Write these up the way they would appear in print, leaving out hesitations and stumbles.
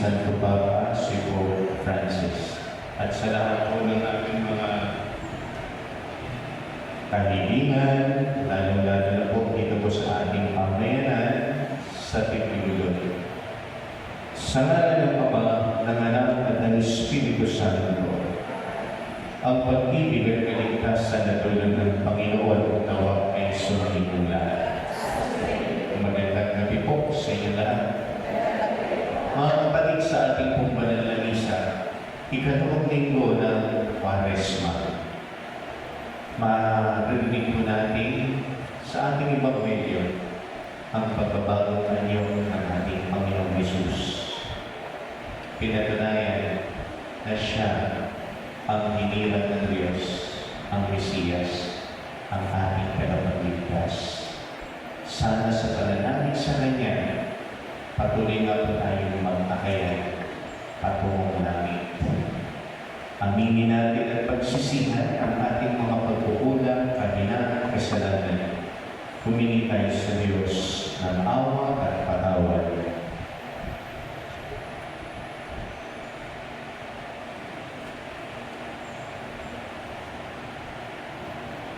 Santo Papa, si Pope Francis. At sa lahat po ng ating mga kahilingan, lalo-lalo na po dito po sa ating pamayanan sa Tigligulod. Sa ngalan ng Ama, ng Anak at ng Espiritu Santo, ang pag-ibig at kaligtasan na tulong ng Panginoon nawa ay sundin ng lahat. Magandang gabi po sa inyo lahat. Mga kapatid, sa ating pong banal na misa, ikatlong linggo ng Kwaresma. Maririnig po natin sa ating Ebanghelyo ang pagbabagong anyo ng ating Panginoong Hesus. Pinatunayan na siya ang hinirang ng Diyos, ang Mesiyas, ang ating tagapagligtas. Sana sa pananamig sa Kanya, patuloy nga po tayong magtakayan patungong langit. Aminin natin at pagsisihan ang ating mga pagkukulang, kahinaan, kasalanan. Humingi tayo sa Diyos ng awa at patawad.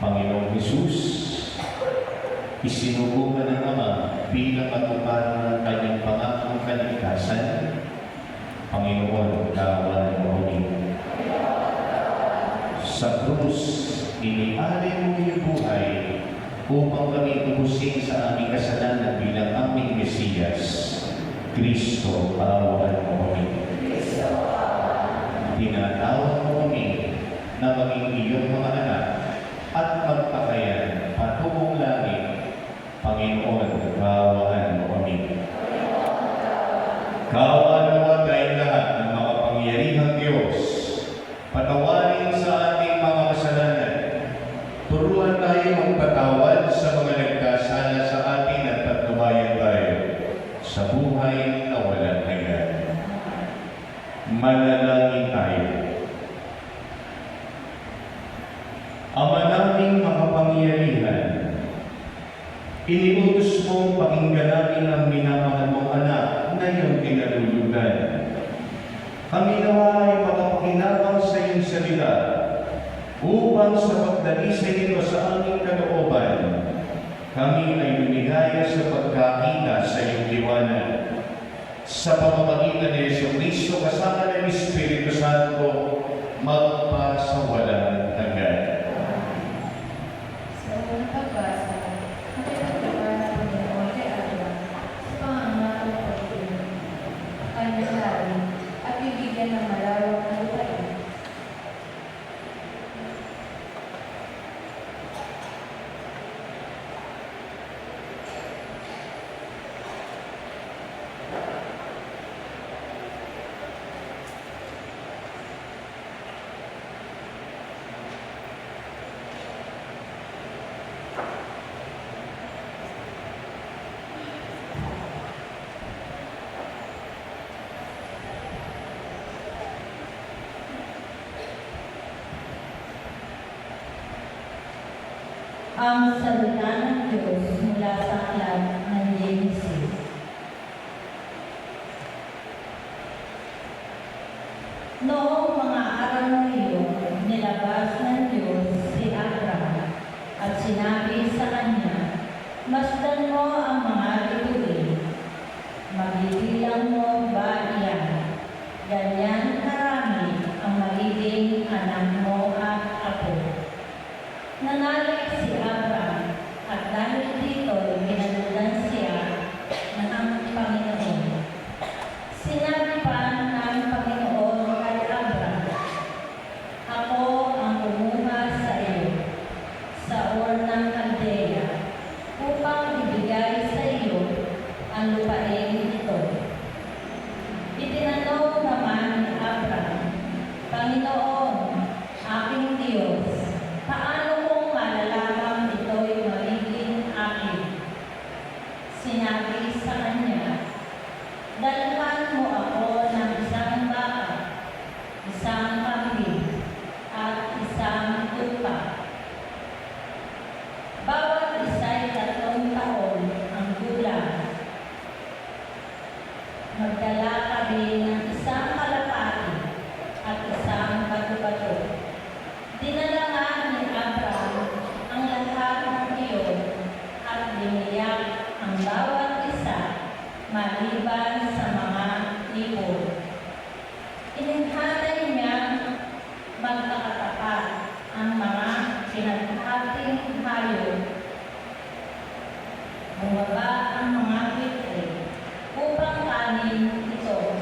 Panginoong Hesus, isinugo ka ng Ama bilang katuparan ng kanyang pangakong kaligtasan. Panginoon, kawan mo kami. Sa krus, inialay mo iyong buhay upang kami tubusin sa aming kasalanan bilang aming Mesiyas. Kristo, kawan mo kami. Tinatawag mo kami na maging iyong mga anak at magpakayan patungong langit. Panginoon, kawan mo kami. Kawan mo tayong lahat ng makapangyarihang Diyos. Patawarin sa ating mga kasalanan. Turuan tayo magpatawad sa mga nagkasala sa atin at patnubayan tayo sa buhay na walang hanggan. Manalangin tayo. Ama naming makapangyarihan, iniutos mong pakinggan natin ang minamahal mong anak na iyong kinalulugan. Kami nawa ay makapakinabang sa iyong salita upang sa pagdalisay nito sa aming kalooban, kami ay lumigaya sa pagkakita sa iyong liwanag. Sa pamamagitan ni Jesucristo kasama ng Espiritu Santo, magpasawalang hanggan. Sa unang pagbasa, nakipagpapara ng Panginoon kay Abraham sa pangangaral ng pagpili, kanyang hari, at bibigyan ng malawak na lupain. Ang salita ng Diyos mula sa aklat ng Genesis. Noong mga araw na iyon, nilabas ng Diyos si Abraham at sinabi sa kanya, "Masdan mo ang mga bituin, magbibilang mo ba iyan? Ganyan karami ang magiging anak mo at apo." Nanalay si Abraham at bumaba ang mga pitre upang kanin ito.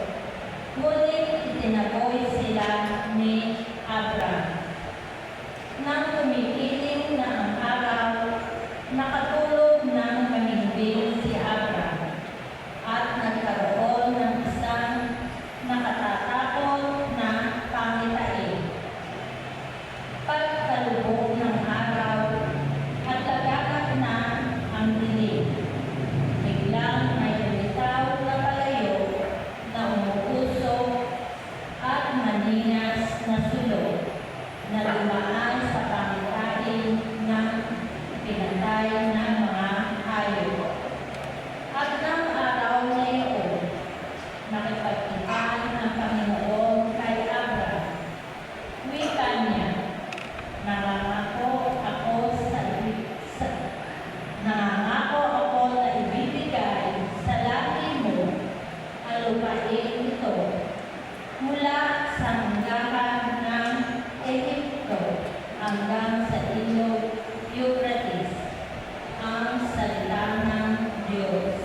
Ngunit itinaboy sila ni Abram. Nang tumikiling na ang araw, nakatulog ng mahimbing si Abram at nagkaroon ng isang nakatatakot na pangitain. Pagkalubog ng araw at lagakad na ang dilim, biglang may lumitaw na palayo na umuusok at maninas na sulok na lumaan sa pangitain ng pinatay ng mga hayop. At ng araw na iyon, nakipagkitaan ang Panginoon kay Abram. Wika niya, nangangako ako na ibibigay sa laki mo ang lupain ito mula sa hanggahan ng Ehipto hanggang sa ilog Euphrates, ang salita ng Diyos.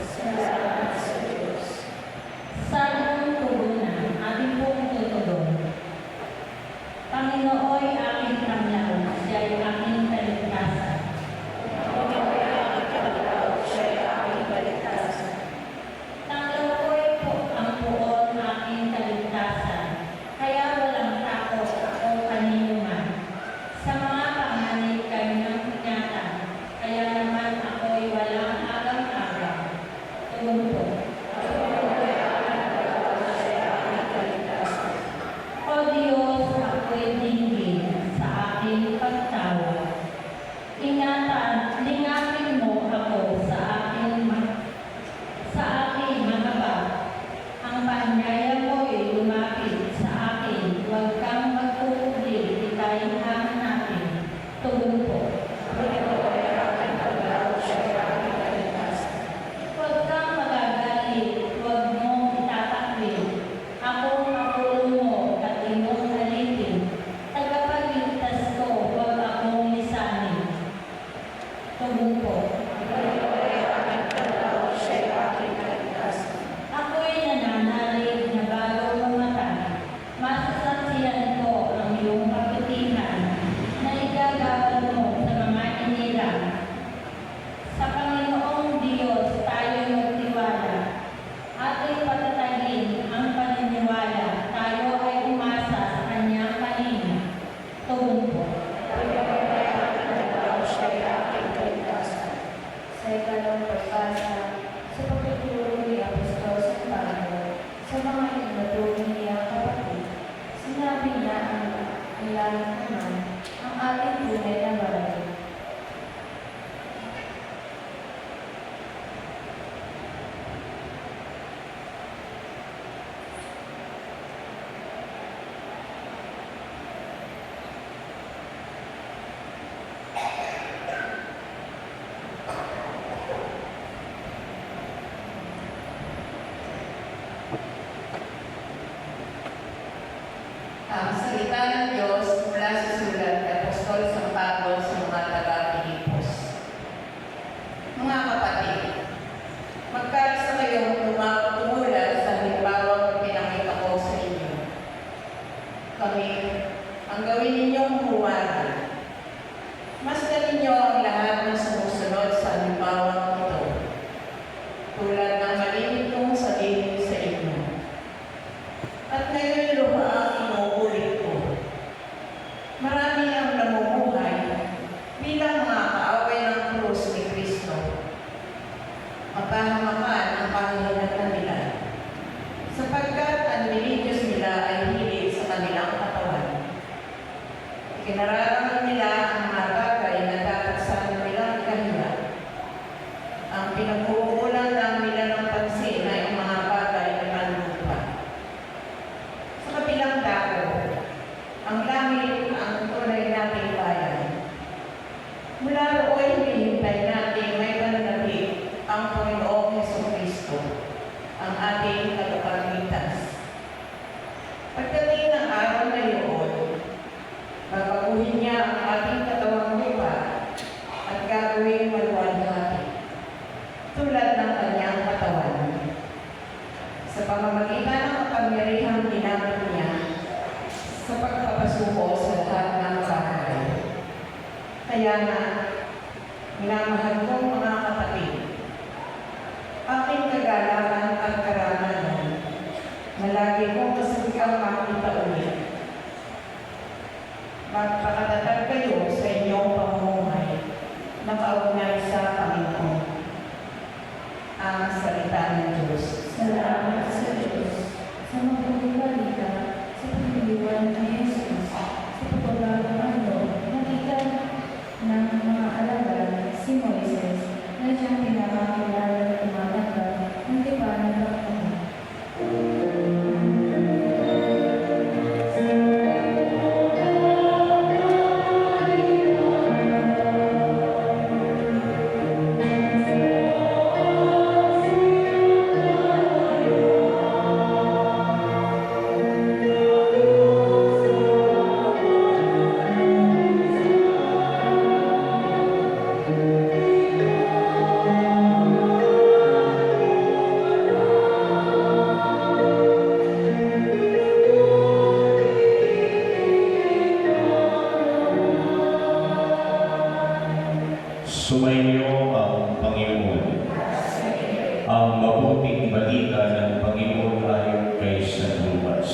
Salmong tugunan, ating pong tutugon. Panginooy aking kamlaon, siya'y aking kaligtasan. Tanglakoy po ang puon aking kaligtasan, kaya walang takot ako kanino man. Sa mga panganib kanyang ingatan, kaya naman ako'y walang agang-agang. Tugon po. O Diyos, ako'y dinggin sa aking pagtawag. Lingatin mo ako sa aking mga bag. Ang paanyaya mo'y lumapit sa akin. Huwag kang magpupuli, itayin natin. Tugon po. Huwag kang magagalit, huwag mong itatakwil. Ako ang ulo mo at iyong alipin. Tagapagligtas ko, huwag akong lisanin. Tugon po. Ako'y nananalig na bago mamatay. Masasaksihan ko ang iyong kabutihan na igagawad mo sa mga inirang. Sa Panginoong Diyos tayo magtiwala. Ating patatagin ang paniniwala. Tayo ay umasa sa kanyang kanina. Tugon po. Sa ikalawang pagbasa, sa pagtuturo ni Apostol San Pablo sa mga itinuturo niyang kapatid, sinabi niya ang langit naman ang ating tunay na bahay. Ang salita ng Diyos mula sa sulat ni Apostol San Pablo sa mga taga-Pilipos. Mga kapatid, magkaisa kayong tumulad sa halimbawang pinakita ko sa inyo. Kami, ang gawin ninyong huwagan. Masdan ninyo ang lahat ng sumusunod sa halimbawang ito, tulad ng malimit kong sabihin sa inyo. At ngayon luha ang inuulit ko. Marami ang namumuhay bilang mga kaaway ng krus ni Kristo. Mapahamakan ang panghihinatan nila, sapagkat ang religious nila ay hilig sa kanilang katawan. Ikinararamdaman nila ang mga bagay na dapat sa kanilang ikahiya. Ang pinagkukulang lang nila ng pansin ay ang mga bagay na panlupa. Sa kabilang dako, ang langit ang tunay nating bayan. Mula roon, hinihintay natin may pananabik ang Panginoong Jesucristo, ang ating tagapagligtas. Pagdating ng araw na iyon, babaguhin niya ang ating katawang lupa at gagawing maluwalhati. pagsuko sa lahat ng bagay. Kaya nga, minamahal kong mga kapatid, aking kagalakan at karangalan na lagi kong kasabigang makita ulit. Magpakatatag kayo sa inyong pamumuhay na kaugnay sa Panginoon. Ang salita ng Diyos. Salamat sa Diyos sa mabuting balita sa pagdiliwan ni Jesus sa pagbabagong ano nakita ng mga alagad si Moises na siyang pinakakilala na tumatanggap ng tipan ng Panginoon. Sumainyo ang Panginoon. Ang mabuting balita ng Panginoon ayon kay San Lucas.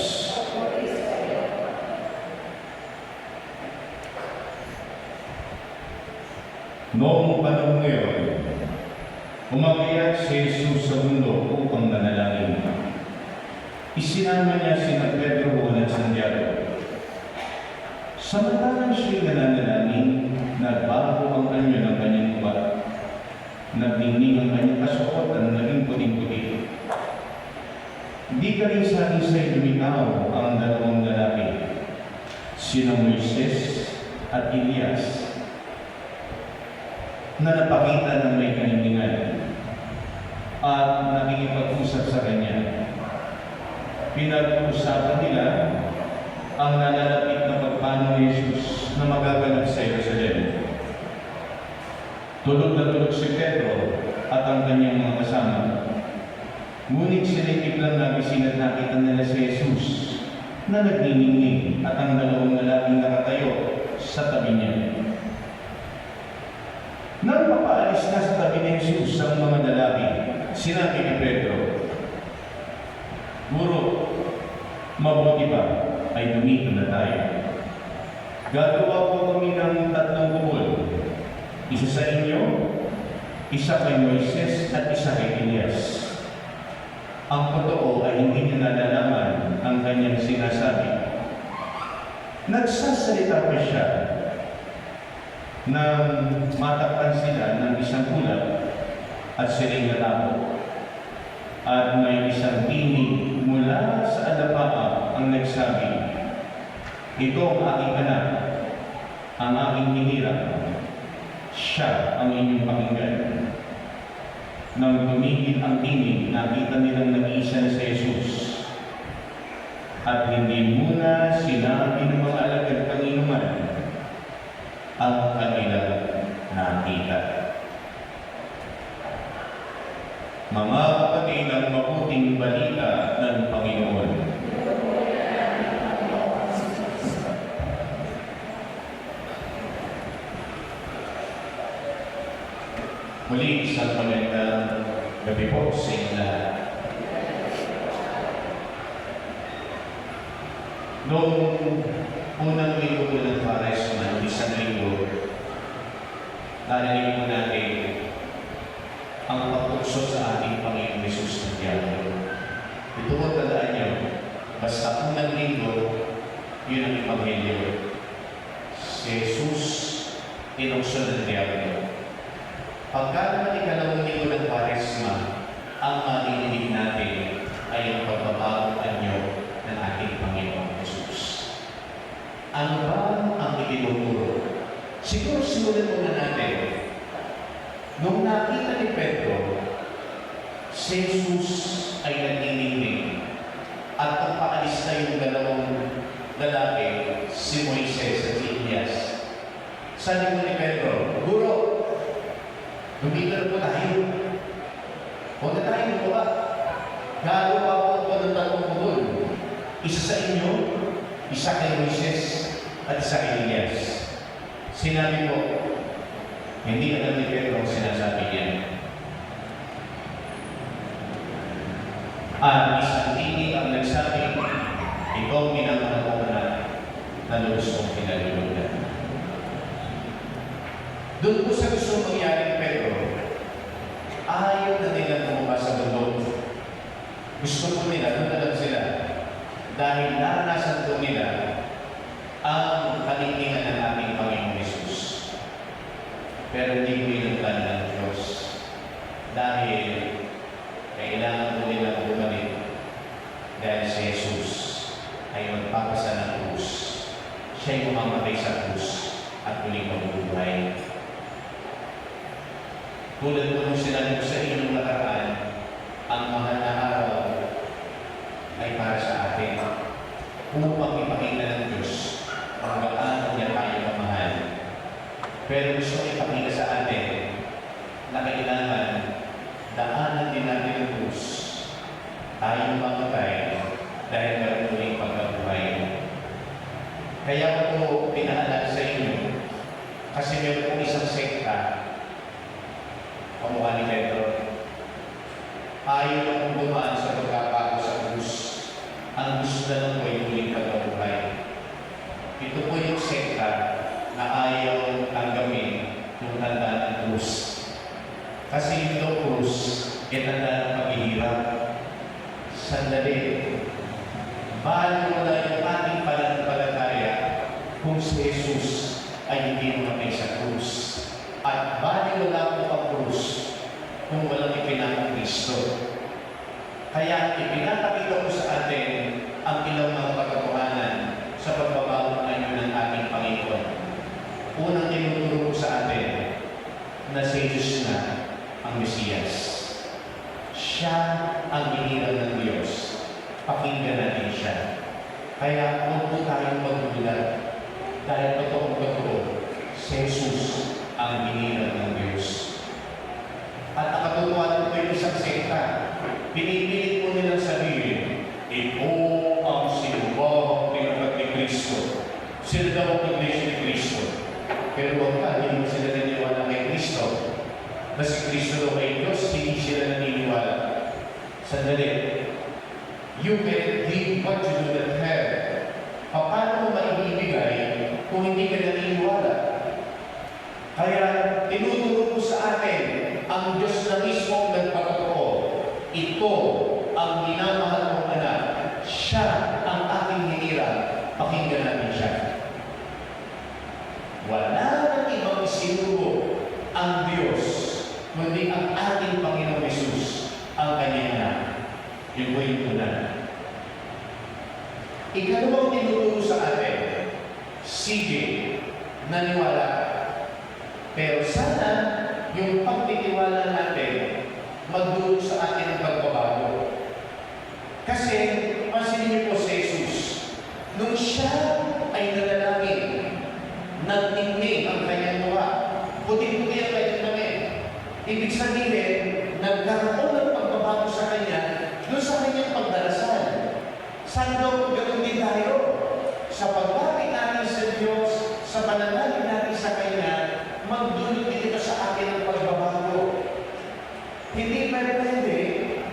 Noong panahon ngayon, umakyat si Jesus sa mundo upang manalangin. Isinama niya sina Pedro at Santiago. Samantalang siya'y nananalangin, nagbago ang anyo ng kanyang ubat. Nagdingning ang kanyang kasuotan, naging puting-puti. Di ka rin sa isa'y lumitaw ang dalawang lalaki, sina Moises at Elias, na napakita ng may kanindigan at nakikipag-usap sa kanya. Pinag-uusapan nila ang nalalapit na pagpano ni Jesus na magaganap sa Jerusalem. Tulog na tulog si Pedro at ang kanyang mga kasama. Ngunit sinitip lang nabisin at nakita nila si Jesus na nagniningning at ang dalawang lalaking nakatayo sa tabi niya. Nang papaalis na sa tabi ni Jesus ang mga lalaki, sinabi ni Pedro, "Guro, mabuti ba ay dumito na tayo? Gagawa po kami ng 3 kubol. Isa sa inyo, isa kay Moises at isa kay Elias." Ang totoo ay hindi niya nalalaman ang kanyang sinasabi. Nagsasalita pa siya nang matakpan sila ng isang ulat at sila'y natakot. At may isang tinig mula sa alabaa ang nagsabi, "Ito ang aking anak, ang aking hinirang. Siya ang inyong pakinggan." Nang tumigil ang tinig, nakita nilang nag-iisa na si Jesus. At hindi muna sinabi ng mga alagad kanginuman ang kanilang nakita. Mga kapatid, ang mabuting balita ng Panginoon. Muli, isang magandang gabi po sa inyo lahat. Noong unang linggo po ng Kwaresma, isang linggo, narinig po natin ang pagtukso sa ating Panginoon Jesus ng Diablo. Ito po tandaan niyo, basta unang linggo, yun ang Ebanghelyo. Si Jesus, tinukso ng Diablo. Pagka naman ikalawang linggo ng Kwaresma, ang marinig natin ay ang pagbabagong anyo ng ating Panginoon Jesus. Ano ba ang itinuturo? Siguro simulan muna natin. Nung nakita ni Pedro, si Jesus ay nagniningning at kung paalis na yung dalawang lalaki, si Moises at si Elias. Sabi mo ni Pedro, "Guro, lumito na po tayo. Huwag na tayo lumawa. Gagawa po ako ng 3 kubol. Isa sa inyo, isa kay Moises, at sa Elias. Sinabi ko, hindi alam ni Pedro ang sinasabi niya. At isang tinig ang nagsabi, ikaw minamahal ko na lubos kong pinalulunan. Doon po sa gusto mangyari Pedro, ayaw na nila bumaba sa bundok. Gusto po nila, doon na lang sila. Dahil naranasan po nila ang kalintingan ng ating Panginoong Yesus. Pero hindi po yung plan ng Diyos. Dahil kailangan po nila bumalik dahil si Jesus ay magpapasa ng krus. Siya'y mamamatay sa krus at muling mabubuhay. Tulad po nung sinabi ko sa inyong nakaraan, ang mahal na araw ay para sa atin upang ipakita ng Diyos kung gaano niya tayo mamahal. Pero gusto ipakita sa atin na kailangan daanan din natin ang krus. Tayo mamatay dahil meron muling pagkabuhay. Kaya ko pinaalala sa inyo kasi meron po isang sekta kamukha ni Pedro. Ayaw na kong dumaan sa pagkabago sa krus. Ang gusto na lang po ay muling pagkabuhay. Ito po yung sekta na ayaw tanggapin yung tanda ng krus. Kasi yung krus, itanda ng paghihirap. Sandali. Mahal mo na yung ating pananampalataya kung si Jesus ay hindi mamatay sa krus. At bali wala po ang krus kung walang ipinakang Kristo. Kaya ipinapakita ko sa atin ang ilang mga katotohanan sa pagbabago ng ating Panginoon. Unang tinuturo ko sa atin na si Jesus na ang Mesiyas. Siya ang binirang ng Diyos. Pakinggan natin siya. Kaya huwag po tayong magdulat dahil totoo si Jesus ang binirang ng Diyos. At ang katotohanan ko yung isang sekta, pinipilit po nilang sabihin, ito ang sinumbang tinatag ni Kristo. Sila daw ang iglesia ni Kristo. Pero huwag ka, hindi mo sila naniniwala kay Kristo. Na si Kristo daw ay Diyos, hindi sila naniniwala. Sandali. You can give what you do not have. Paano mo maibibigay kung hindi ka naniniwala? Kaya tinuturo ko sa atin ang Diyos na mismo ang nagpatotoo. Ito ang minamahal kong anak. Siya ang aking hinirang. Pakinggan natin siya. Wala nang ibang isinugo ang Diyos, kundi ang ating Panginoong Yesus, ang kanyang anak. Yun po yung una. Ikalawang tinuturo sa atin, sige, naniwala. Pero sana yung pagtitiwala natin magdulog sa atin ng pagbabago. Kasi, pansinin niyo po si Jesus, nung siya ay nanalangin, nagtingning ang kanyang luha, puti-puti ang kanyang damit. Ibig sabihin, nagkaroon ng pagbabago sa kanya doon sa kanyang pagdarasal. Saan daw ganoon din tayo? Sa pagbabalik natin sa Diyos, sa pananalig natin sa Kanya, magdulot din ito sa atin ang pagbabago. Hindi pwede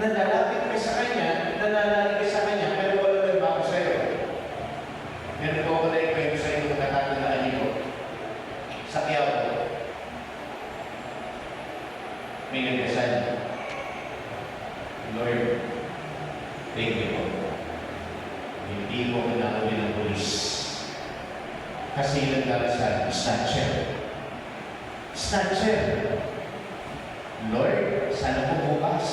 na lalapit ka sa Kanya, nananalig ka sa Kanya, pero wala nagbago sa iyo. Meron ko wala yung pwede sa iyo kung natatandaan niyo. Sa Quiapo, may nagdasal. Lord, thank you po. Hindi mo kinakawin ng polis. Kasi nagdarasal, snatcher. Snatcher. Lord, sana po bukas,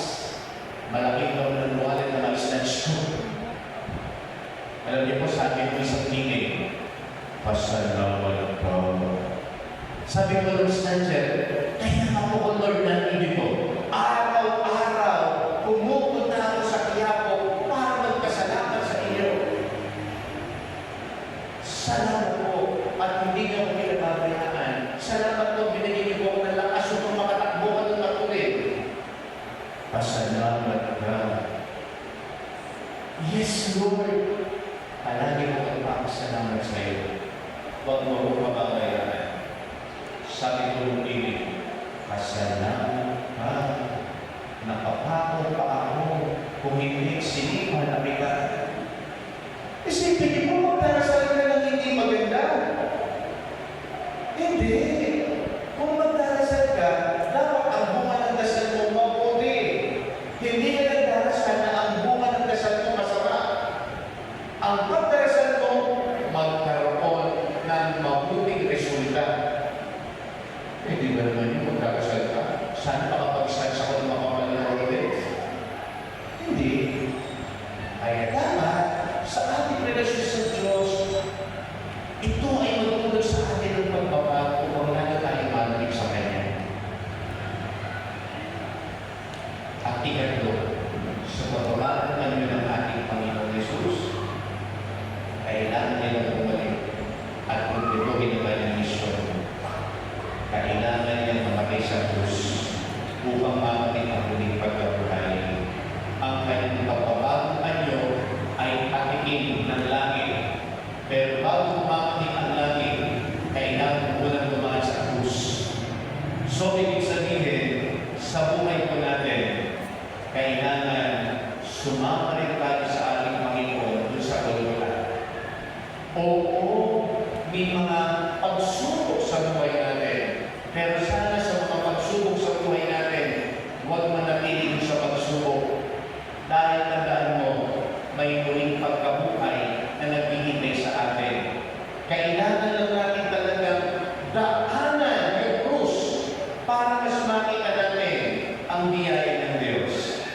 malaking daw ng wallet na mag-snatch ko. Alam niyo po, sabi ko isang tingin, pasalamat ka. Sabi ko ng snatcher, kaya ako ko Lord na hindi ko. Araw-araw, pumupunta ako sa Quiapo para magpasalamat sa iyo. Salamat po at hindi niyo ako pinababayaan. Salamat po, binigyan niyo po ng lakas upang makatakbo ka ng matuloy. Pasalamat ka. Yes, Lord. Palagi mo kang papasalamat sa iyo. huwag mo kong pababayaan. Sabi ko nung ibig, kasalanan ka, napapakot pa ako kung hindi sinipan na bigat. Isipin niyo po, magdarasal ka lang hindi maganda. Hindi. Kung magdarasal ka, dapat ang bunga ng dasal mo mabuti. Hindi ka nagdarasal na ang bunga ng dasal mo masama. Ang pagdarasal mo, magkaroon ng mabuting resulta. Hindi ba naman yung magdarasal ka? Saan makapag-start sa kung makamal ng Rolex? Hindi. Kaya dapat, sa ating relasyon sa Diyos, ito ay magtulog sa atin ng pagbabago kung lalo tayong malapit sa Kanya. At ikatlo, sa pagbabago ng ating Panginoon Jesus, kailangan nilang bumalik at magtutuhin ang kanyang misyon. Kailangan niyang mamatay sa krus upang mamating ang muling pagkabuhay. Ang kanyang pagbabagong anyo ay patikin ng langit. Pero bago mamating ang langit, kailangan unang dumaan sa krus. So, ibig sabihin, sa buhay po natin, kailangan sumama rin tayo sa ating Panginoon dun sa Golgotha. Oo, may mga pagsubok sa buhay natin. Pero sana sa mga pagsubok sa buhay natin, huwag manatili sa pagsubok. Dahil tandaan mo, may muling pagkabuhay na naghihintay sa atin. Kailangan lang natin talagang daanan yung krus para mas makita natin ang biyaya ng Diyos.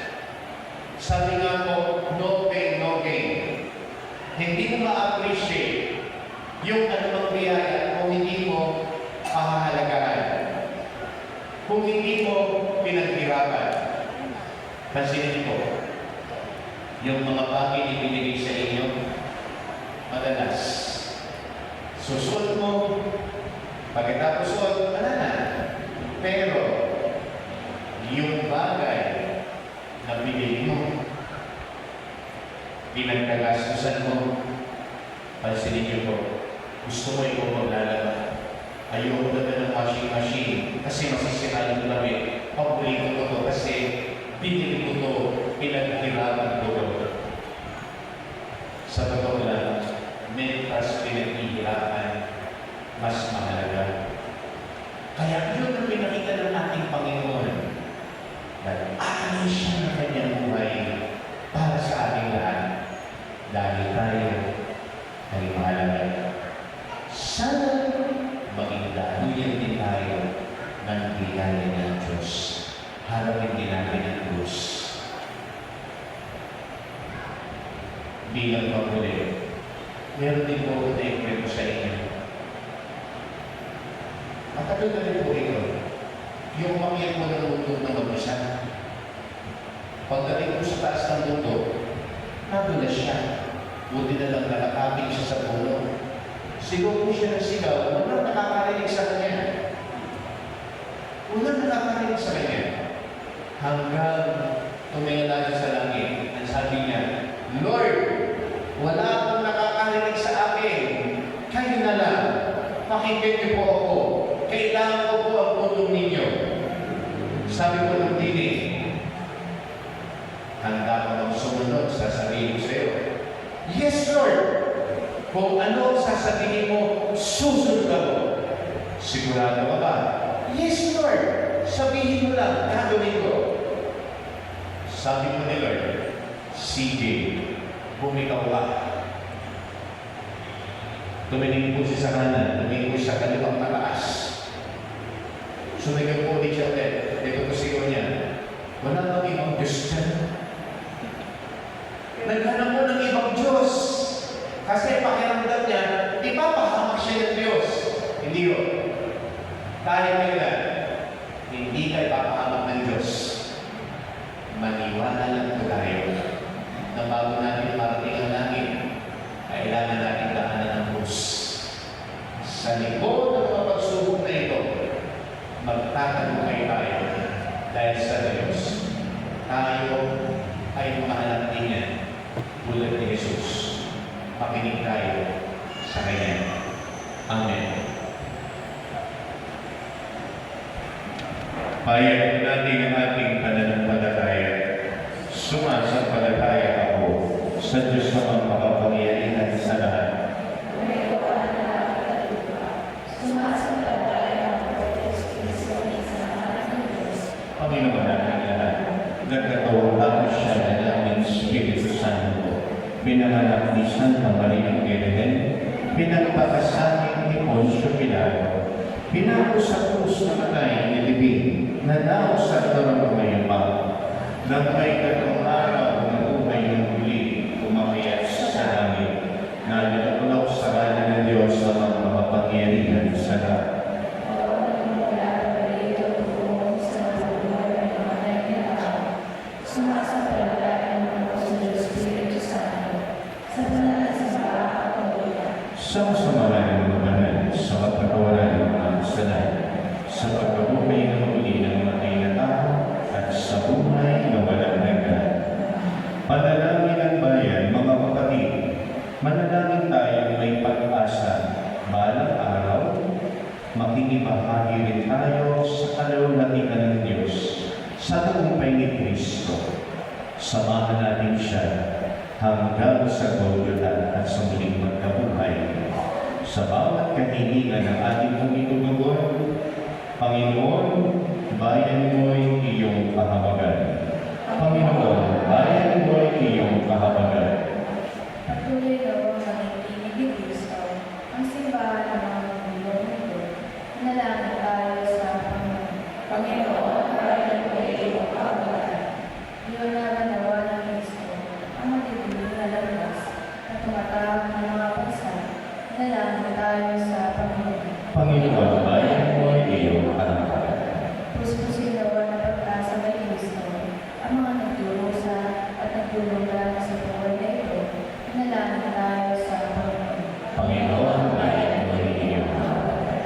Sabi nga po, no pain, no gain. Hindi mo ma-appreciate yung anumang biyaya kung hindi mo pahahalagaan. Kung hindi mo pinaghirapan. Pansinin po, yung mga bagay na ibinigay sa inyo, madalas. Susunod mo, pagkatapos suot, wala na. Pero, yung bagay na binili mo, pinagkagastusan mo, pansinin niyo po, gusto mo ikaw maglalaba. Ayoko na ng washing machine kasi masisira yung damit. Paborito ko to kasi binili ko to, pinaghirapan ko to. Sa totoo lang, mentas pinaghihirapan, mas mahalaga. Kaya yun ang pinakita ng ating Panginoon. Dahil aamin siya ng kanyang buhay para sa ating lahat. Dahil tayo ay mahalaga. Sana maging daluyan din tayo ng biyaya ng Diyos. Harapin din natin ang Diyos. Bilang pagmuli, meron din po ito yung kwento sa inyo. Matagal na rin po ito. Yung pamilya mo ng mundo na mag-isa. Pagdating po sa taas ng mundo, nagulas siya. Buti na lang nakakapit siya sa puno. Sigaw po siya ng sigaw, walang nakakarinig sa kanya. Walang nakakarinig sa kanya. Hanggang tumingala siya sa langit. Ang sabi niya, Lord, wala akong nakakarinig sa akin. Kayo na lang. Pakinggan niyo po ako. Kailangan ko po ang tulong ninyo. Sabi ko ng tinig, handa ko ng sumunod, sasabihin ko sa iyo, yes, Lord! Kung ano sasabihin mo, susunod ako. Sigurado ka ba? Yes, Lord! Sabihin mo lang, gagawin ko. Sabi mo ni Lord, CJ, bumitaw ka. Tumingin po siya sa kanan, tumingin po siya sa kaliwang mataas. Sumigaw po ni Charlotte, dito po sigaw niya, wala bang ibang Diyos dyan? Naghanap po ng ibang Diyos. Kasi pakiramdam niya, ipapahamak siya ng Diyos. Hindi yun. Dahil kailan, hindi ka ipapahamak ng Diyos. Maniwala lang po tayo na bago natin parating ang langit, kailangan natin daanan ng krus. Sa likod ng mga pagsubok na ito, magtatagumpay tayo dahil sa Diyos. Tayo ay mahalap din yan tulad ni Jesus. Makinig tayo sa Kanya. Amen. Payag natin ang ating pananampalataya. Sumasampalataya ako sa Diyos na makapangyarihan sa lahat. Panginoon natin lahat, nagkatawahan siya ng aming Espiritu Santo, pinanganak ni Santa Maria Magdalena, pinagpakasanin ni Poncio Pilato, pinako sa krus na matay ni Libing, nanaw sa tarong mayama, nang may katong araw na umay ng muli, umakyat sa langit, nalulok sa kanan ng Diyos na mga makapangyarihan sa lahat. Sama-sama ng mga banal sa pagkakawalan ng mga kasalanan, sa pagkabuhay ng muli ng matay na tao, at sa buhay na walang hanggan. Panalangin ng bayan, mga kapatid, manalangin tayong may pag-asa, balang araw, makikibahagi rin tayo sa kalawalatian ng Diyos, sa tagumpay ni Kristo. Samahan natin siya hanggang sa Golgotha at sa muling magkabuhay. Sa bawat kahilingan ng ating pumitutugon, Panginoon, bayan mo'y iyong kahabagan. Panginoon, bayan mo'y iyong kahabagan. Patuloy daw ang nakikinig ni Kristo, ang simbahan ng mga pagulong nito. Nalangin tayo sa Panginoon. Panginoon, bayan mo iyong kahabagan. Iyonaran nawa ng Kristo, ang matitigil na labas, at tumatawag ng mga bansa. Nalangin tayo sa Panginoon. Panginoon, bayan mo'y iyong kahabagan. Puspusin nawa ng pag-asa kay Kristo, ang mga nagdurusa at nagdulungan sa buhay na ito. Nalangin tayo sa Panginoon. Panginoon, bayan mo'y iyong kahabagan.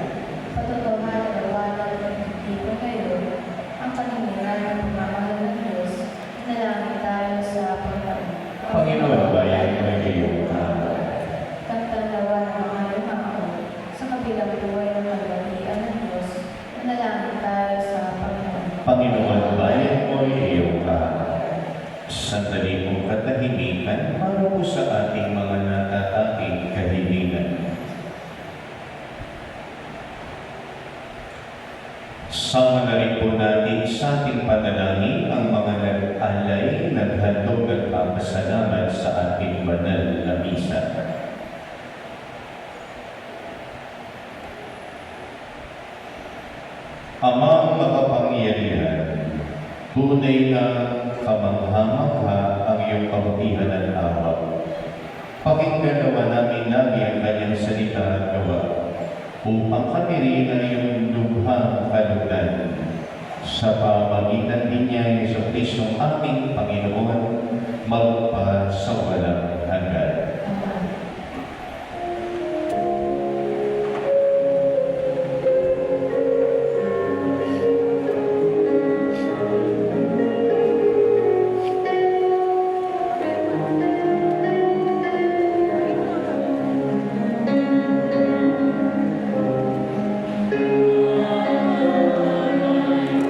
Patutuhan na walang pagtitipo kayo, ang kaninginan ng pagmamahal ng Diyos. Nalangin tayo sa Panginoon. Panginoon, bayan mo'y iyong kahabagan. Tagtalawa ng mga lumako sa kabilang buhay ng kalwatian ng Diyos. Nalangin tayo sa Panginoon. Panginoon, bayan mo'y iyong kahabagan. Sandali mong katahimikan para po sa ating mga natataking kahilingan. Sama na rin po natin sa ating panalangin ang mga nag-alay, naghandog at papasalamat sa ating banal na misa. Amang makapangyarihan, tunay na kamangha-mangha ang iyong kabutihan at awa. Pakinggan nawa namin lagi ang kanyang salita at gawa, upang kami rin ang iyong lubhang kalugdan. Sa pamagitan din niya, Yesu Kristong aming Panginoon.